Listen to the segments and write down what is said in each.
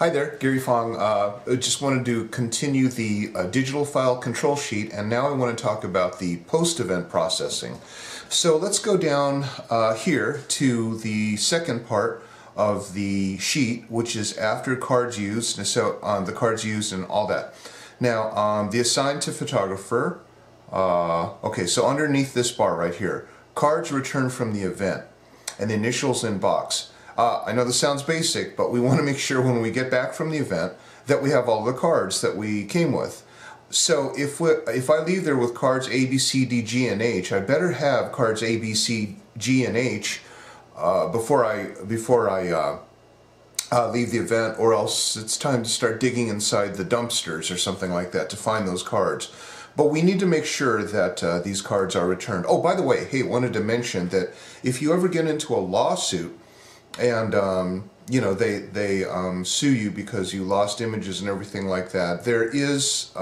Hi there, Gary Fong. I just wanted to continue the digital file control sheet, and now I want to talk about the post-event processing. So let's go down here to the second part of the sheet, which is after cards used, and so the cards used and all that. Now, the assigned to photographer, okay, so underneath this bar right here, cards returned from the event, and the initials in box. I know this sounds basic, but we want to make sure when we get back from the event that we have all the cards that we came with. So if I leave there with cards A, B, C, D, G, and H, I better have cards A, B, C, G, and H before I leave the event, or else it's time to start digging inside the dumpsters or something like that to find those cards. But we need to make sure that these cards are returned. Oh, by the way, hey, wanted to mention that if you ever get into a lawsuit, and you know, they sue you because you lost images and everything like that, there is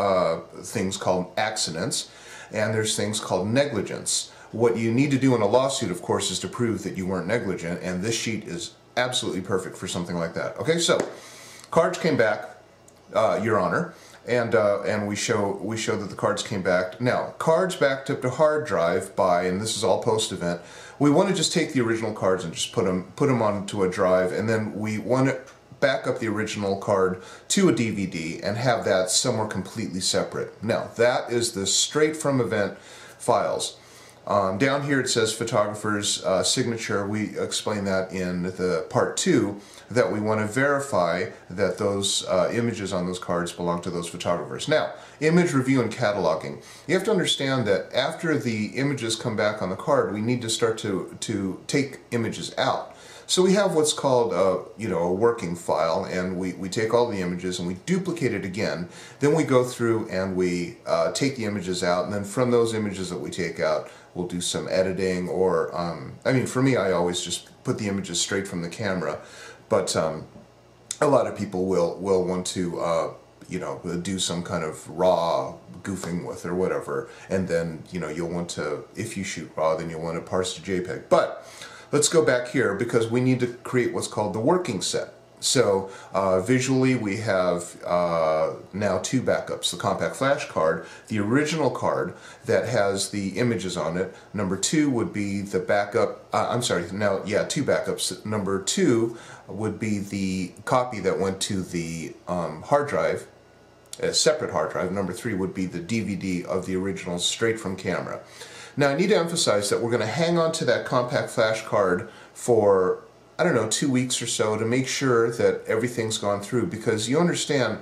things called accidents, and there's things called negligence. What you need to do in a lawsuit, of course, is to prove that you weren't negligent, and this sheet is absolutely perfect for something like that. Okay, so cards came back, Your Honor, and we show that the cards came back. Now, cards backed up to hard drive by, and this is all post-event, we want to just take the original cards and just put them onto a drive, and then we want to back up the original card to a DVD and have that somewhere completely separate. Now, that is the straight from event files. Down here it says photographer's signature. We explain that in the part 2, that we want to verify that those images on those cards belong to those photographers. Now, image review and cataloging. You have to understand that after the images come back on the card, we need to start to take images out. So we have what's called a working file, and we take all the images and we duplicate it again. Then we go through and we take the images out, and then from those images that we take out, we'll do some editing, or I mean, for me, I always just put the images straight from the camera. But a lot of people will want to do some kind of raw goofing with or whatever, and then you'll want to, if you shoot raw, then you'll want to parse to JPEG. But let's go back here because we need to create what's called the working set. So visually we have now 2 backups: the compact flash card, the original card that has the images on it. Number 2 would be the backup, 2 backups. Number 2 would be the copy that went to the hard drive, a separate hard drive. Number 3 would be the DVD of the original straight from camera. Now I need to emphasize that we're going to hang on to that compact flash card for, I don't know, 2 weeks or so to make sure that everything's gone through, because you understand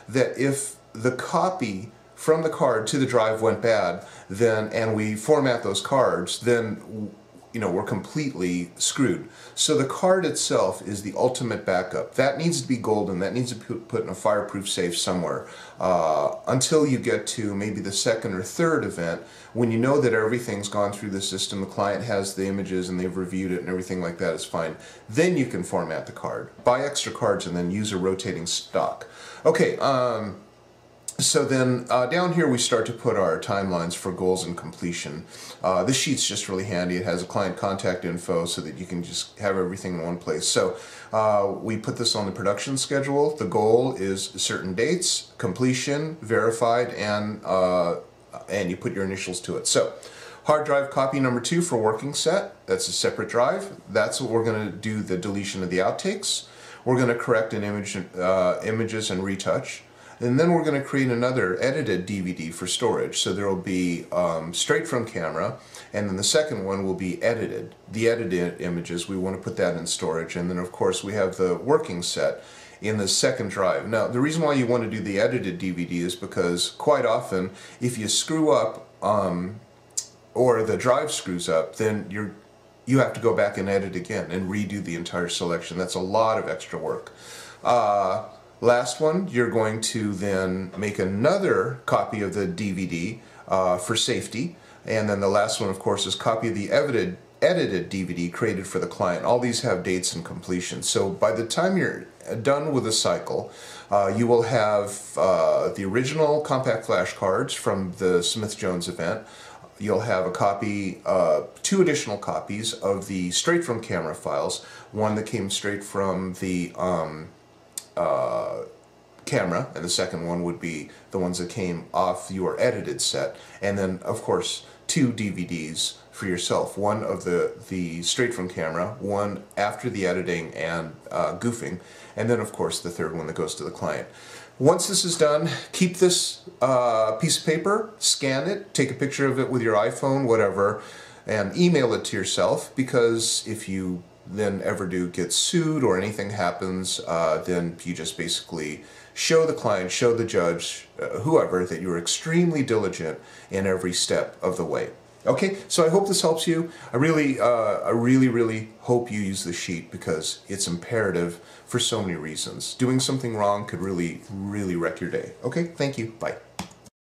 that if the copy from the card to the drive went bad, then, and we format those cards, then we're completely screwed. So the card itself is the ultimate backup. That needs to be golden. That needs to be put in a fireproof safe somewhere until you get to maybe the second or third event, when you know that everything's gone through the system, the client has the images and they've reviewed it and everything like that is fine. Then you can format the card, buy extra cards, and then use a rotating stock. Okay. So then down here we start to put our timelines for goals and completion. This sheet's just really handy. It has a client contact info so that you can just have everything in one place. So we put this on the production schedule. The goal is certain dates, completion, verified, and you put your initials to it. So hard drive copy number 2 for working set. That's a separate drive. That's what we're going to do the deletion of the outtakes. We're going to correct an images and retouch. And then we're going to create another edited DVD for storage. So there will be straight from camera, and then the second one will be edited. The edited images, we want to put that in storage. And then of course we have the working set in the second drive. Now the reason why you want to do the edited DVD is because quite often if you screw up or the drive screws up, then you have to go back and edit again and redo the entire selection. That's a lot of extra work. Last one, you're going to then make another copy of the DVD for safety, and then the last one, of course, is copy of the edited DVD created for the client. All these have dates and completion. So by the time you're done with the cycle, you will have the original compact flash cards from the Smith-Jones event. You'll have a copy, 2 additional copies of the straight from camera files, one that came straight from the camera, and the second one would be the ones that came off your edited set, and then of course 2 DVDs for yourself, one of the straight from camera, one after the editing and goofing, and then of course the third one that goes to the client. Once this is done, keep this piece of paper, scan it, take a picture of it with your iPhone, whatever, and email it to yourself, because if you then ever do get sued or anything happens, then you just basically show the client, show the judge, whoever, that you're extremely diligent in every step of the way. Okay, so I hope this helps you. I really hope you use the sheet, because it's imperative for so many reasons. Doing something wrong could really wreck your day. Okay, thank you. Bye.